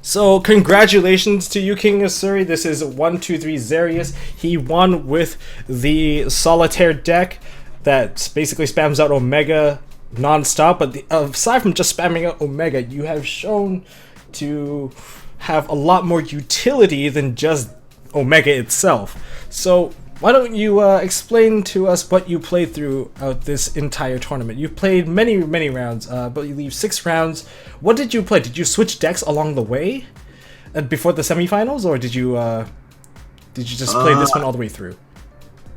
So congratulations to you, King Asuri. This is 123 Zarius. He won with the Solitaire deck that basically spams out Omega non-stop. But aside from just spamming out Omega, you have shown to have a lot more utility than just Omega itself. So why don't you explain to us what you played throughout this entire tournament? You've played many rounds, but you leave 6 rounds. What did you play? Did you switch decks along the way before the semifinals, or did you just play this one all the way through?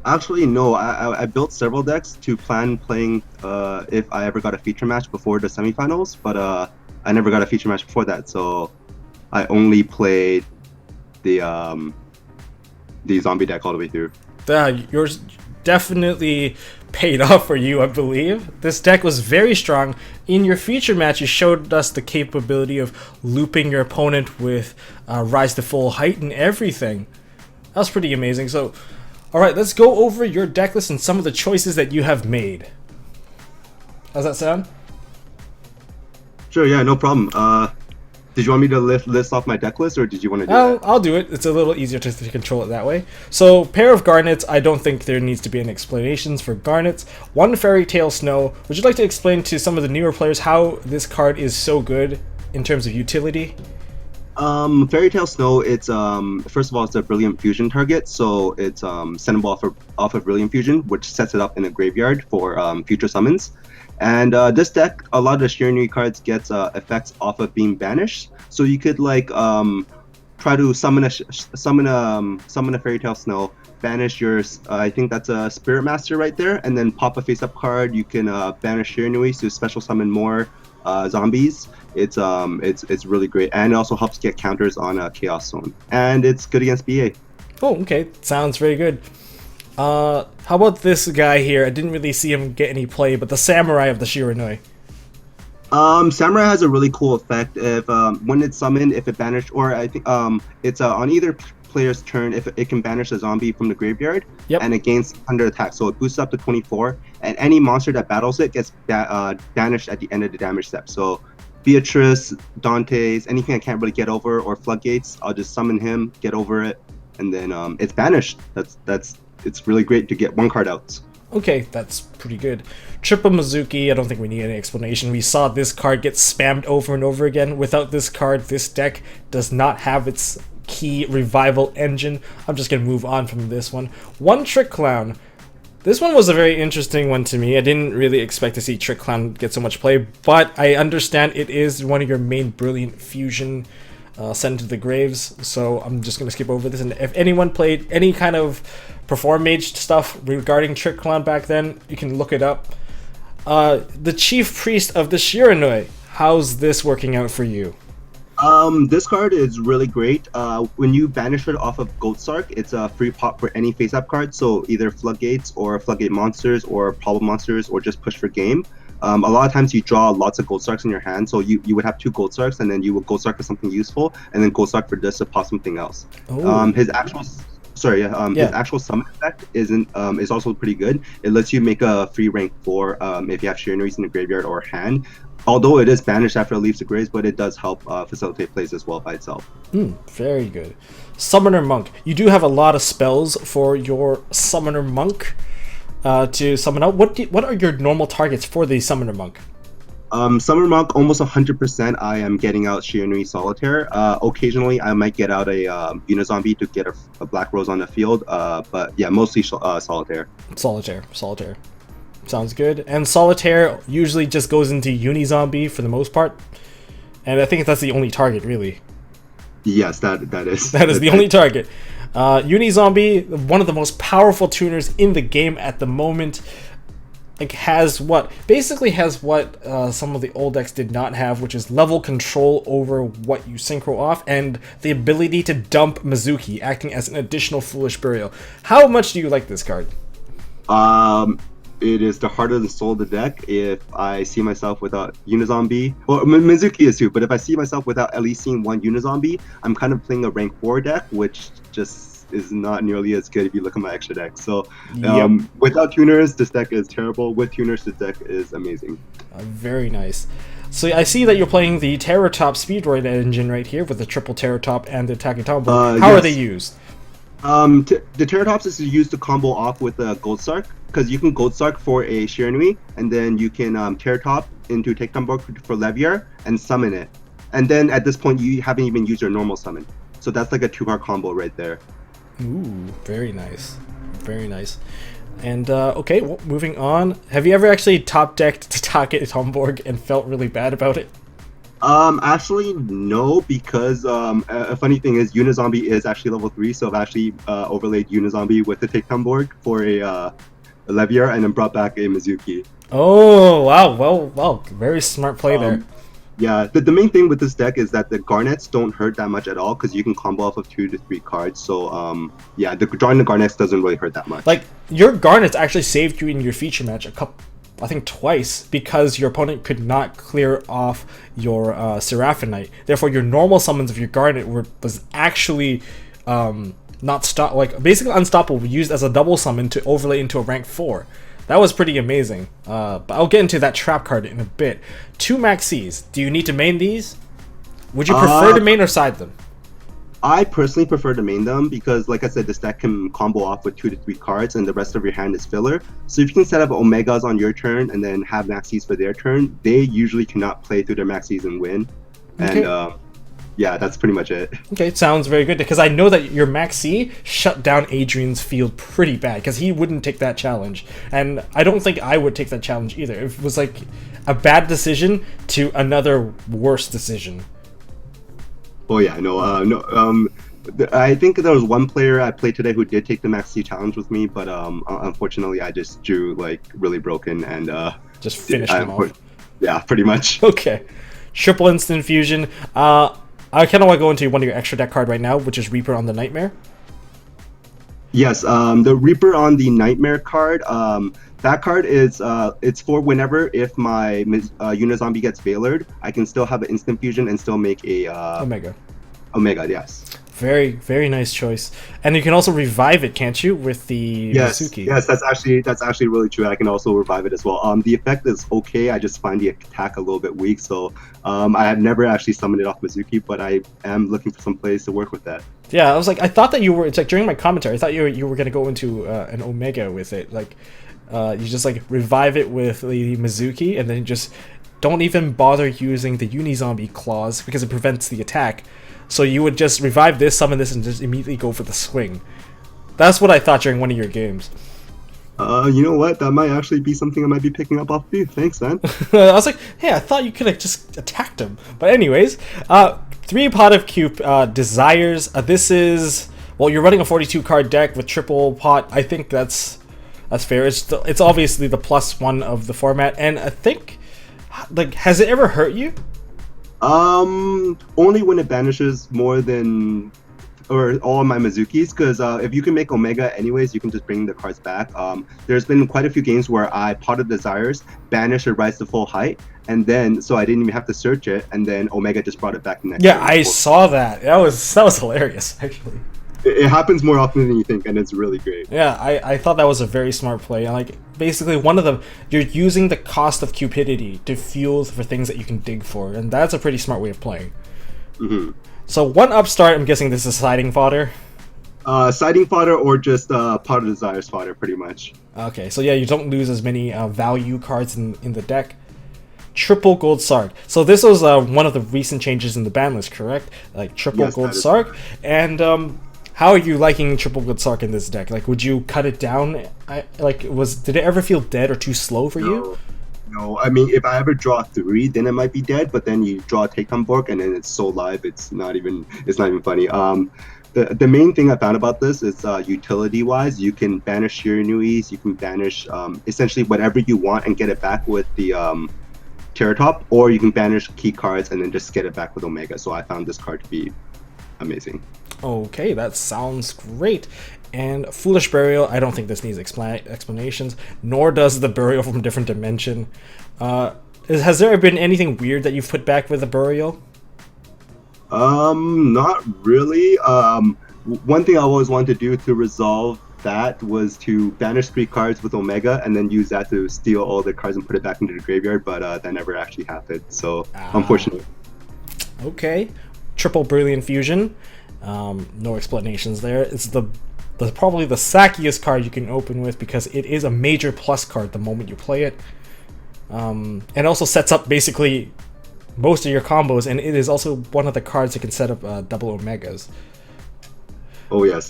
Actually, no. I built several decks to plan playing if I ever got a feature match before the semifinals, but I never got a feature match before that, so I only played the zombie deck all the way through. Yours definitely paid off for you, I believe. This deck was very strong. In your feature match, you showed us the capability of looping your opponent with Rise to Full Height and everything. That was pretty amazing. So, alright, let's go over your deck list and some of the choices that you have made. How's that sound? Sure, yeah, no problem. Did you want me to list off my deck list, or did you want to do that? I'll do it. It's a little easier to control it that way. So, pair of Garnets. I don't think there needs to be any explanations for Garnets. 1 Fairy Tale Snow. Would you like to explain to some of the newer players how this card is so good in terms of utility? Fairy Tale Snow, it's first of all, it's a Brilliant Fusion target, so it's sendable off of Brilliant Fusion, which sets it up in a graveyard for future summons. And this deck, a lot of the Shiranui cards gets effects off of being banished, so you could like try to summon a Fairy Tale Snow, banish your I think that's a Spirit Master right there, and then pop a face-up card. You can banish Shiranui to special summon more zombies. It's really great, and it also helps get counters on Chaos Zone, and it's good against BA. Oh, okay, sounds very good. How about this guy here? I didn't really see him get any play, but the Samurai of the Shiranui. Samurai has a really cool effect. If when it's summoned, if it banished, or I think it's on either player's turn, if it can banish a zombie from the graveyard, Yep. and it gains 100 attack, so it boosts up to 24, and any monster that battles it gets banished at the end of the damage step. So Beatrice, Dante's, anything I can't really get over, or Floodgates, I'll just summon him, get over it, and then it's banished. It's really great to get 1 card out. Okay, that's pretty good. Triple Mizuki, I don't think we need any explanation. We saw this card get spammed over and over again. Without this card, this deck does not have its key revival engine. I'm just going to move on from this one. 1 Trick Clown. This one was a very interesting one to me. I didn't really expect to see Trick Clown get so much play, but I understand it is one of your main Brilliant Fusion sent to the graves, so I'm just going to skip over this. And if anyone played any kind of Perform Mage stuff regarding Trick Clown back then, you can look it up. The Chief Priest of the Shiranui. How's this working out for you? This card is really great. When you banish it off of Goldsark, it's a free pop for any face-up card, so either Floodgates or Floodgate monsters or Problem monsters, or just push for game. A lot of times you draw lots of Goldsarks in your hand, so you would have 2 Goldsarks, and then you would Goldsark for something useful, and then Goldsark for this to pop something else. His actual summon effect is also pretty good. It lets you make a free rank 4 if you have Shiranuis in the graveyard or hand. Although it is banished after it leaves the graves, but it does help facilitate plays as well by itself. Very good. Summoner Monk. You do have a lot of spells for your Summoner Monk to summon out. What are your normal targets for the Summoner Monk? Summoner Monk, almost 100% I am getting out Shiranui Solitaire. Occasionally I might get out a Unizombie to get a Black Rose on the field, but yeah, mostly Solitaire. Solitaire. Sounds good. And Solitaire usually just goes into Unizombie for the most part. And I think that's the only target, really. Yes, that is. That is the only target. Unizombie, one of the most powerful tuners in the game at the moment. Like has what some of the old decks did not have, which is level control over what you synchro off, and the ability to dump Mizuki, acting as an additional Foolish Burial. How much do you like this card? It is the heart and soul of the deck. If I see myself without Unizombie, well, Mizuki is too, but if I see myself without at least seeing 1 Unizombie, I'm kind of playing a rank 4 deck, which just is not nearly as good if you look at my extra deck. So without tuners, this deck is terrible. With tuners, this deck is amazing. Very nice. So I see that you're playing the Terratop Speedroid engine right here with the triple Terratop and the Taketombo. How are they used? The Terratops is used to combo off with a Gold Sark, because you can Gold Sark for a Shiranui, and then you can Terratop into Taketombo for Leviar and summon it. And then at this point, you haven't even used your normal summon. So that's like a 2-card combo right there. Ooh, very nice. Very nice. And, okay, well, moving on. Have you ever actually top-decked Take Tomborg and felt really bad about it? Actually, no, because a funny thing is Unizombie is actually level 3, so I've actually overlaid Unizombie with the Taketomborg for a Leviar and then brought back a Mizuki. Oh, wow. Well, very smart play there. Yeah, the main thing with this deck is that the Garnets don't hurt that much at all because you can combo off of 2 to 3 cards. So, yeah, drawing the Garnets doesn't really hurt that much. Like, your Garnets actually saved you in your feature match I think twice, because your opponent could not clear off your Seraphonite. Therefore, your normal summons of your Garnet was actually basically unstoppable, used as a double summon to overlay into a rank 4. That was pretty amazing. But I'll get into that trap card in a bit. 2 Maxis. Do you need to main these? Would you prefer to main or side them? I personally prefer to main them because, like I said, this deck can combo off with 2 to 3 cards and the rest of your hand is filler. So if you can set up Omegas on your turn and then have Maxis for their turn, they usually cannot play through their Maxis and win. Okay. And yeah, that's pretty much it. Okay, it sounds very good because I know that your Maxi shut down Adrian's field pretty bad because he wouldn't take that challenge. And I don't think I would take that challenge either. It was like a bad decision to another worse decision. Oh yeah, I think there was one player I played today who did take the Maxi challenge with me, but unfortunately I just drew like really broken and just finished him off. Yeah, pretty much. Okay, triple instant fusion. I kind of want to go into one of your extra deck card right now, which is Reaper on the Nightmare. Yes, the Reaper on the Nightmare card. That card is it's for whenever if my Unizombie gets Veilered, I can still have an instant fusion and still make a Omega. Omega, yes. Very, very nice choice. And you can also revive it, can't you, with the Mizuki? Yes, that's actually really true. I can also revive it as well. The effect is okay. I just find the attack a little bit weak, so I have never actually summoned it off Mizuki, but I am looking for some plays to work with that. Yeah, I was like, I thought that you were. It's like during my commentary, I thought you were gonna go into an Omega with it, like. You just like revive it with the Mizuki and then just don't even bother using the Unizombie clause because it prevents the attack. So you would just revive this, summon this, and just immediately go for the swing. That's what I thought during one of your games. You know what? That might actually be something I might be picking up off of you. Thanks, man. I was like, hey, I thought you could have just attacked him. But anyways, 3 Pot of Cube Desires. This is, well, you're running a 42 card deck with triple pot. I think that's fair. It's obviously the +1 of the format, and I think, like, has it ever hurt you? Only when it banishes more than or all of my Mizukis, because if you can make Omega anyways, you can just bring the cards back. There's been quite a few games where I Pot of Desires, banish or rise to full height, and then so I didn't even have to search it, and then Omega just brought it back the next. Yeah, I saw that. That was hilarious, actually. It happens more often than you think, and it's really great. Yeah, I thought that was a very smart play. Like, basically, you're using the cost of cupidity to fuel for things that you can dig for, and that's a pretty smart way of playing. Mm-hmm. So, one upstart, I'm guessing this is siding fodder? Siding fodder or just Pot of Desires fodder, pretty much. Okay, so yeah, you don't lose as many value cards in the deck. Triple Gold Sark. So this was one of the recent changes in the ban list, correct? Like, triple Gold Sark. And, how are you liking triple Gold Sark in this deck? Like, would you cut it down? Did it ever feel dead or too slow for you? No, I mean, if I ever draw 3, then it might be dead. But then you draw a Taketomborg, and then it's so live, it's not even funny. The main thing I found about this is utility-wise, you can banish Shiranuis, you can banish essentially whatever you want and get it back with the Terratop, or you can banish key cards and then just get it back with Omega. So I found this card to be amazing. Okay, that sounds great. And Foolish Burial, I don't think this needs explanations, nor does the Burial from a Different Dimension. Has there been anything weird that you've put back with the Burial? Not really. One thing I always wanted to do to resolve that was to banish 3 cards with Omega and then use that to steal all the cards and put it back into the graveyard, but that never actually happened. So unfortunately. Okay, triple Brilliant Fusion. No explanations there. It's the probably the sackiest card you can open with because it is a major plus card the moment you play it. And also sets up basically most of your combos, and it is also one of the cards that can set up double Omegas. Oh yes.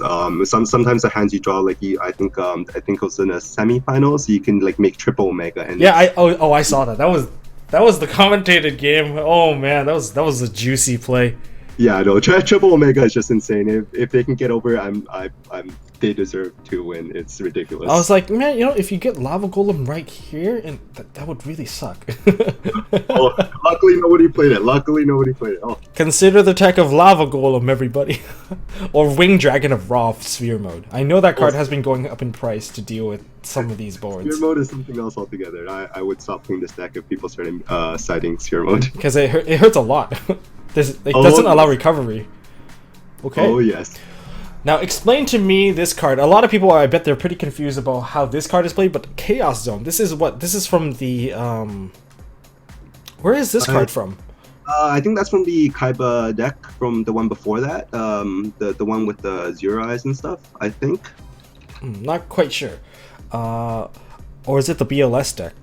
Sometimes the hands you draw, like I think it was in a semifinals, you can like make triple Omega. And yeah, I saw that. That was the commentated game. Oh man, that was a juicy play. Yeah, no, triple Omega is just insane. If they can get over it, they deserve to win. It's ridiculous. I was like, man, if you get Lava Golem right here, and that would really suck. Oh, luckily nobody played it. Oh. Consider the tech of Lava Golem, everybody. Or Wing Dragon of Raw Sphere Mode. I know that card has been going up in price to deal with some of these boards. Sphere Mode is something else altogether. I would stop playing this deck if people started citing Sphere Mode. Because it hurts a lot. It doesn't allow recovery. Okay. Oh, yes. Now, explain to me this card. A lot of people, I bet they're pretty confused about how this card is played, but Chaos Zone, this is from the, where is this card from? I think that's from the Kaiba deck, from the one before that, the one with the Zero Eyes and stuff, I think. Not quite sure. Or is it the BLS deck?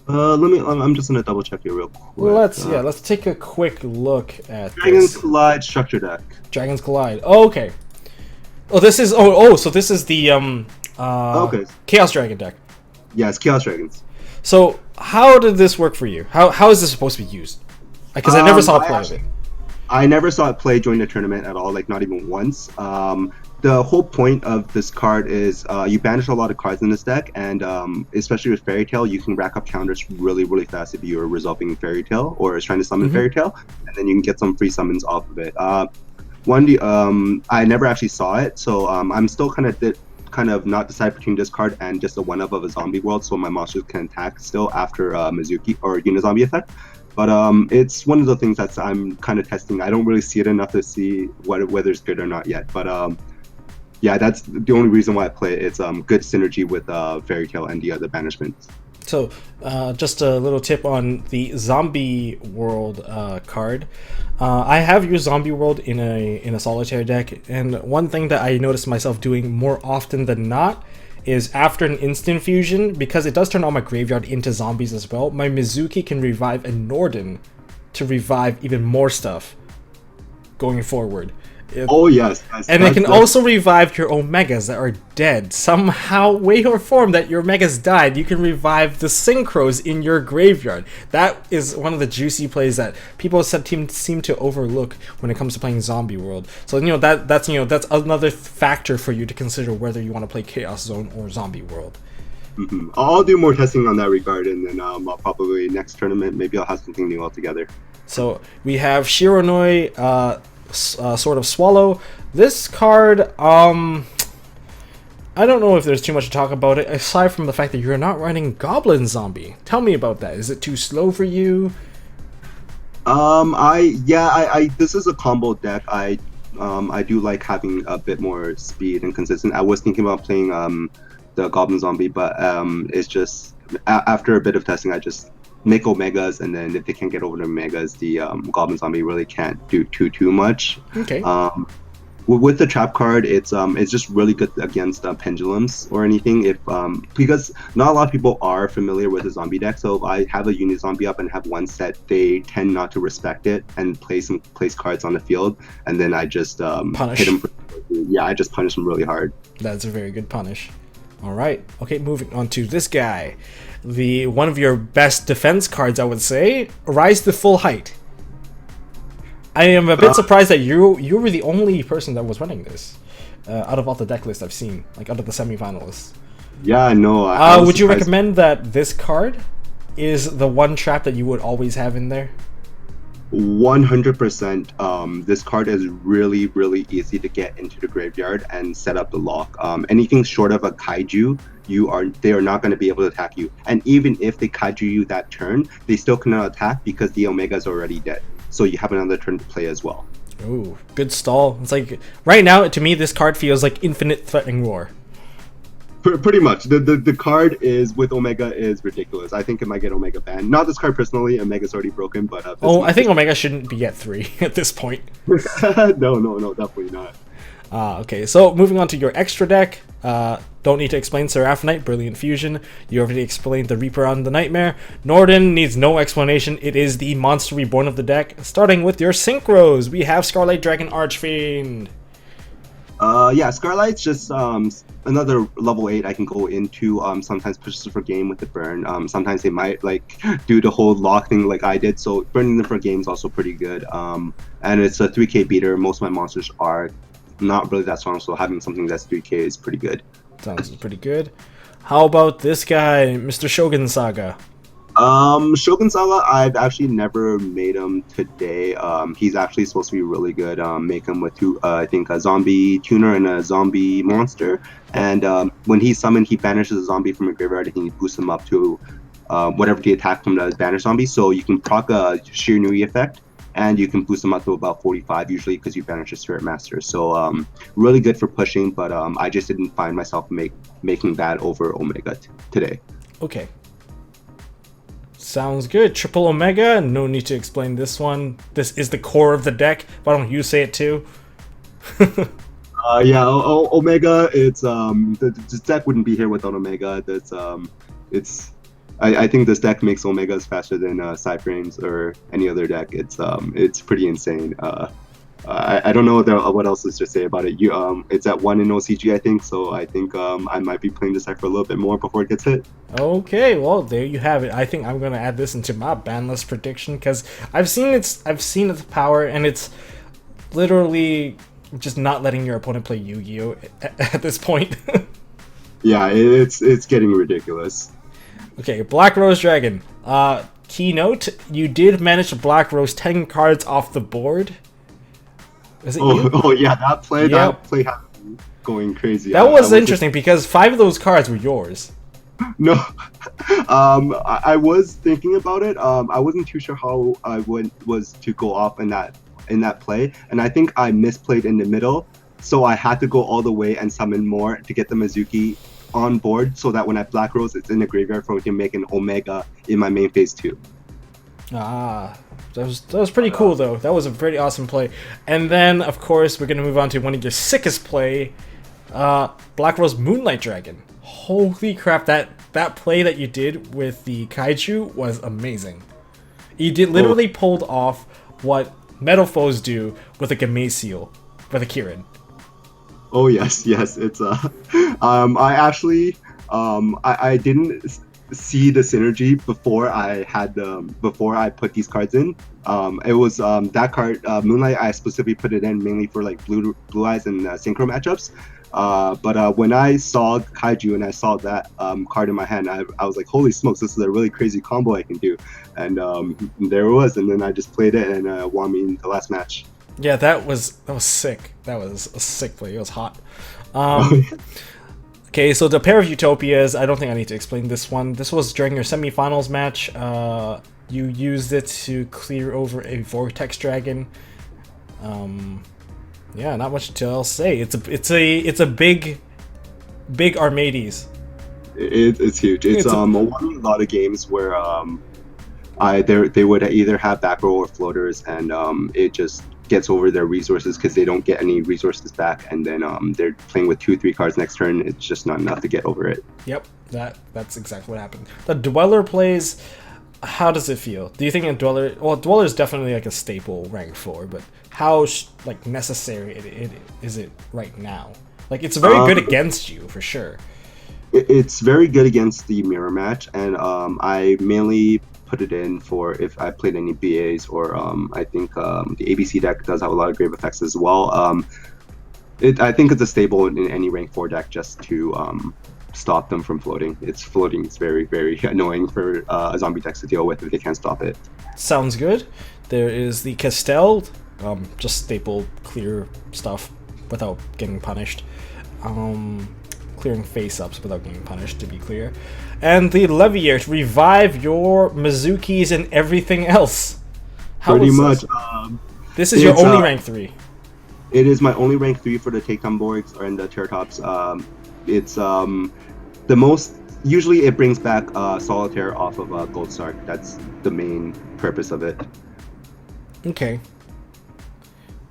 I'm just gonna double check it real quick. Let's take a quick look at Dragon's Collide structure deck. Dragon's Collide. Oh, okay. Oh, this is so this is the okay. Chaos Dragon deck. Yes, Chaos Dragons. So how did this work for you? How is this supposed to be used? Because I never saw it play of it. I never saw it play during the tournament at all, like not even once. The whole point of this card is you banish a lot of cards in this deck, and especially with Fairy Tail, you can rack up counters really, really fast if you're resolving Fairy Tail or is trying to summon Fairy Tail, and then you can get some free summons off of it. I never actually saw it, so I'm still kind of not decided between this card and just a one-up of a zombie world, so my monsters can attack still after Mizuki or Unizombie effect. But it's one of the things that I'm kind of testing. I don't really see it enough to see whether it's good or not yet, but yeah, that's the only reason why I play it. It's good synergy with Fairy Tail and the other banishments. So, just a little tip on the Zombie World card. I have used Zombie World in a solitaire deck, and one thing that I noticed myself doing more often than not is after an instant fusion, because it does turn all my graveyard into zombies as well, my Mizuki can revive a Norden to revive even more stuff going forward. Oh yes, and it can also revive your Omegas that are dead. Somehow, way or form that your Omegas died, you can revive the Synchros in your graveyard. That is one of the juicy plays that people seem to overlook when it comes to playing Zombie World. So that's another factor for you to consider whether you want to play Chaos Zone or Zombie World. I'll do more testing on that regard, and then I'll probably next tournament maybe I'll have something new altogether. So we have Shiranui. Sort of Swallow. This card, I don't know if there's too much to talk about it, aside from the fact that you're not running Goblin Zombie. Tell me about that. Is it too slow for you? This is a combo deck. I do like having a bit more speed and consistent. I was thinking about playing the Goblin Zombie, but it's just after a bit of testing, I just make Omegas, and then if they can't get over the Omegas, the Goblin Zombie really can't do too much. Okay. With the trap card, it's just really good against pendulums or anything. If because not a lot of people are familiar with the zombie deck, so if I have a unit zombie up and have one set, they tend not to respect it and place cards on the field, and then I just punish. Hit them. Yeah, I just punish them really hard. That's a very good punish. All right. Okay, moving on to this guy. One of your best defense cards, I would say, Rise to Full Height. I am a bit surprised that you were the only person that was running this out of all the deck lists I've seen, like out of the semi-finalists. Yeah, I know. Would you recommend that this card is the one trap that you would always have in there? 100%. This card is really, really easy to get into the graveyard and set up the lock. Anything short of a kaiju, they are not going to be able to attack you. And even if they kaiju you that turn, they still cannot attack because the Omega is already dead. So you have another turn to play as well. Ooh, good stall. It's like right now to me this card feels like Infinite Threatening Roar. Pretty much. The card is with Omega is ridiculous. I think it might get Omega banned. Not this card personally. Omega's already broken, but oh, I think Omega shouldn't be at 3 at this point. no, definitely not. Okay, so moving on to your extra deck. Don't need to explain Seraph Knight, Brilliant Fusion. You already explained the Reaper on the Nightmare. Norden needs no explanation. It is the monster reborn of the deck. Starting with your synchros, we have Scarlet Dragon Archfiend. Yeah, Scarlight's just another level 8 I can go into. Sometimes pushes for game with the burn. Sometimes they might like do the whole lock thing like I did. So burning them for game is also pretty good. And it's a 3k beater. Most of my monsters are not really that strong, so having something that's 3k is pretty good. Sounds pretty good. How about this guy, Mr. Shogun Saga? Shogun Saga, I've actually never made him today. He's actually supposed to be really good. Make him with two, I think a zombie tuner and a zombie monster. And when he's summoned, he banishes a zombie from a graveyard and he boosts him up to whatever the attack from the banish zombie. So you can proc a Shiranui effect, and you can boost them up to about 45 usually because you banish a Spirit Master. So really good for pushing, but I just didn't find myself making that over Omega today. Okay. Sounds good. Triple Omega, no need to explain this one. This is the core of the deck. Why don't you say it too? Yeah, Omega. It's this deck wouldn't be here without Omega. I think this deck makes Omegas faster than Cyframes or any other deck. It's pretty insane. I don't know what else is to say about it. It's at 1 in OCG, I think. So I think I might be playing this deck for a little bit more before it gets hit. Okay, well there you have it. I think I'm gonna add this into my ban list prediction because I've seen its power, and it's literally just not letting your opponent play Yu-Gi-Oh at this point. Yeah, it's getting ridiculous. Okay, Black Rose Dragon. Keynote, you did manage to Black Rose 10 cards off the board. Is it you? Oh yeah, that play Yep. had me going crazy. That was interesting because 5 of those cards were yours. No, I was thinking about it. I wasn't too sure how I was to go off in that play, and I think I misplayed in the middle, so I had to go all the way and summon more to get the Mizuki on board, so that when I Black Rose, it's in the graveyard for me to make an Omega in my main phase 2. Ah, that was pretty cool though. That was a pretty awesome play. And then of course we're gonna move on to one of your sickest play, Black Rose Moonlight Dragon. Holy crap! That play that you did with the Kaiju was amazing. You did literally pulled off what Metal Foes do with a Gameciel, with a Kirin. Oh yes, it's I actually I didn't see the synergy before I put these cards in. It was that card Moonlight. I specifically put it in mainly for like blue eyes and synchro matchups. But when I saw Kaiju and I saw that card in my hand, I was like, holy smokes, this is a really crazy combo I can do. And there it was, and then I just played it and won me in the last match. Yeah, that was sick. That was a sick play. It was hot. Okay, so the pair of Utopias, I don't think I need to explain this one. This was during your semifinals match. You used it to clear over a Vortex Dragon. Yeah, not much to say. It's a big Armades. It's huge. It's won a lot of games where they would either have back row or floaters, and it just gets over their resources because they don't get any resources back, and then they're playing with 2-3 cards next turn. It's just not enough to get over it. Yep, that's exactly what happened. The Dweller plays, how does it feel? Do you think a Dweller, well, Dweller is definitely like a staple rank 4, but how like necessary is it right now? Like, it's very good against you for sure. It's very good against the mirror match, and I mainly put it in for if I played any BAs, or I think the ABC deck does have a lot of grave effects as well. I think it's a staple in any rank 4 deck just to stop them from floating. Floating is very, very annoying for a zombie deck to deal with if they can't stop it. Sounds good. There is the Castell, just staple clear stuff without getting punished. Clearing face-ups without getting punished, to be clear. And the Levier, revive your Mizukis and everything else. Pretty much. This is your only rank 3. It is my only rank 3 for the Takedownborgs and the Terratops. It's the most. Usually, it brings back Solitaire off of Gold Sark. That's the main purpose of it. Okay.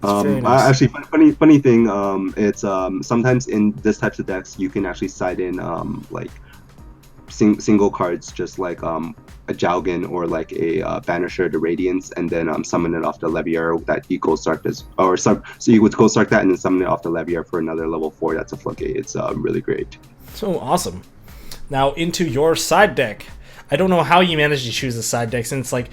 Nice. Actually, funny thing. It's sometimes in this types of decks you can actually side in like single cards, just like a Jowgen or like a Vanisher, the Radiance, and then summon it off the Leviar that you Gold Sark does, so you would Gold Sark that and then summon it off the Leviar for another level 4. That's a Floodgate. It's really great. So awesome. Now into your side deck. I don't know how you managed to choose the side deck, since like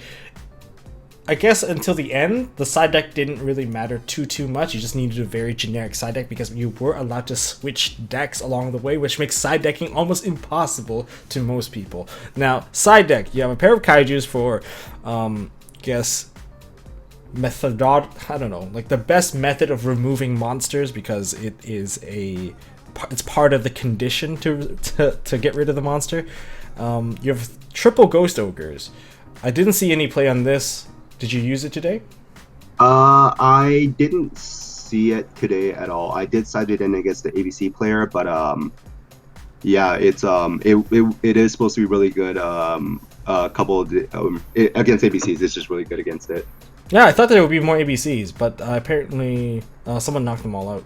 I guess until the end, the side deck didn't really matter too much. You just needed a very generic side deck because you were allowed to switch decks along the way, which makes side decking almost impossible to most people. Now, side deck, you have a pair of kaijus for, guess, I don't know, like the best method of removing monsters, because it's part of the condition to get rid of the monster. You have triple Ghost Ogres. I didn't see any play on this. Did you use it today? I didn't see it today at all. I did side it in against the ABC player, but yeah, it's it is supposed to be really good. A couple of against ABCs, it's just really good against it. Yeah, I thought there would be more ABCs, but apparently someone knocked them all out.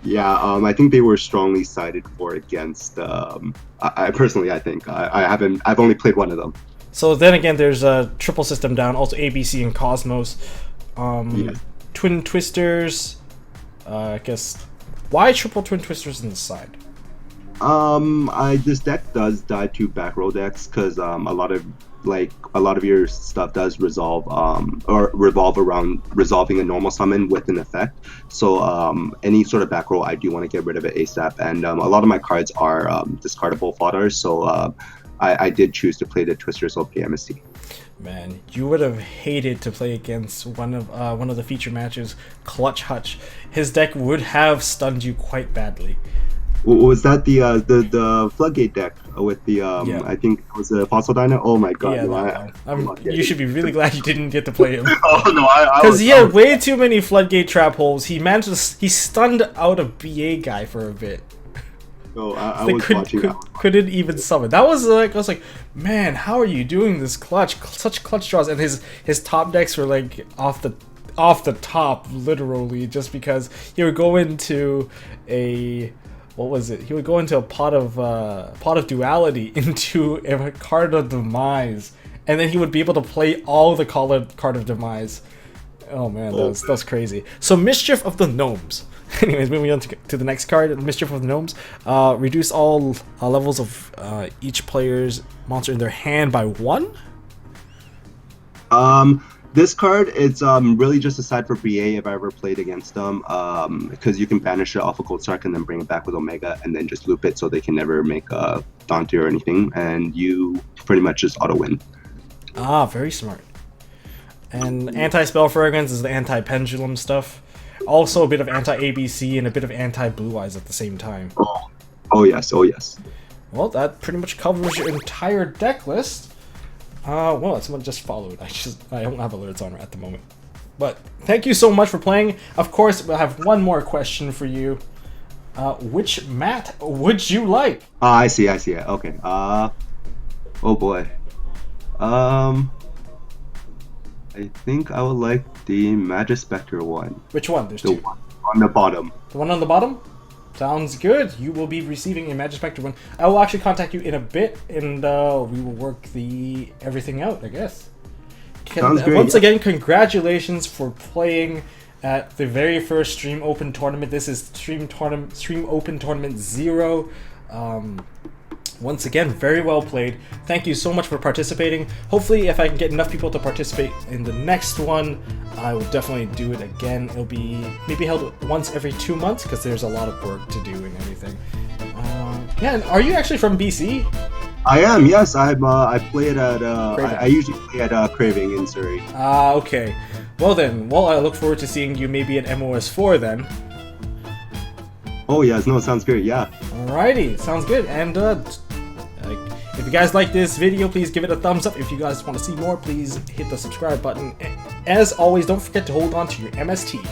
Yeah, I think they were strongly sided for against. I personally, I think I've only played one of them. So then again, there's a triple system down, also ABC and Cosmos. Yeah. Twin Twisters, I guess. Why triple Twin Twisters in the side? This deck does die to back row decks because a lot of your stuff does resolve or revolve around resolving a normal summon with an effect. So any sort of back row, I do want to get rid of it ASAP. And a lot of my cards are discardable fodder, so I did choose to play the Twisters OP MST. Man, you would have hated to play against one of the feature matches, Clutch Hutch. His deck would have stunned you quite badly. Was that the Floodgate deck with the yeah. I think it was a Fossil Dino? Oh my god! Yeah, no, you should be really glad you didn't get to play him. Oh no, because he had way too many Floodgate trap holes. He managed to he stunned out a BA guy for a bit. Oh, I was watching. Couldn't even summon. That was like, I was like, man, how are you doing this clutch? Such clutch draws, and his top decks were like off the top, literally, just because he would go into a. What was it? He would go into a pot of duality into a card of demise, and then he would be able to play all the card of demise. Oh man, that was crazy. So Mischief of the Gnomes. Anyways, moving on to the next card, Mischief of the Gnomes. Reduce all levels of each player's monster in their hand by 1. This card, it's really just a side for BA if I ever played against them, because you can banish it off of Gold Sark and then bring it back with Omega and then just loop it so they can never make a Dante or anything, and you pretty much just auto-win. Ah, very smart. And Anti-Spell Fragrance is the anti-pendulum stuff. Also a bit of anti-ABC and a bit of anti-Blue Eyes at the same time. Oh yes, oh yes. Well, that pretty much covers your entire deck list. Well, someone just followed. I don't have alerts on at the moment. But thank you so much for playing. Of course, we'll have one more question for you. Which mat would you like? I see. Okay. Oh boy. I think I would like the Magispector one. Which one? There's 2. One on the bottom. The one on the bottom? Sounds good. You will be receiving a Magispector one. I will actually contact you in a bit, and we will work everything out, I guess. Sounds great. Once again, congratulations for playing at the very first Stream Open tournament. This is Stream Open Tournament 0. Once again, very well played. Thank you so much for participating. Hopefully, if I can get enough people to participate in the next one, I will definitely do it again. It'll be maybe held once every 2 months because there's a lot of work to do and everything. Yeah, and are you actually from BC? I am, yes. I play it at I usually play at Craving in Surrey. Okay. Well then, I look forward to seeing you maybe at MOS4 then. Oh yes, no, sounds great, yeah. Alrighty, sounds good. And if you guys like this video, please give it a thumbs up. If you guys want to see more, please hit the subscribe button As always, don't forget to hold on to your MST.TV.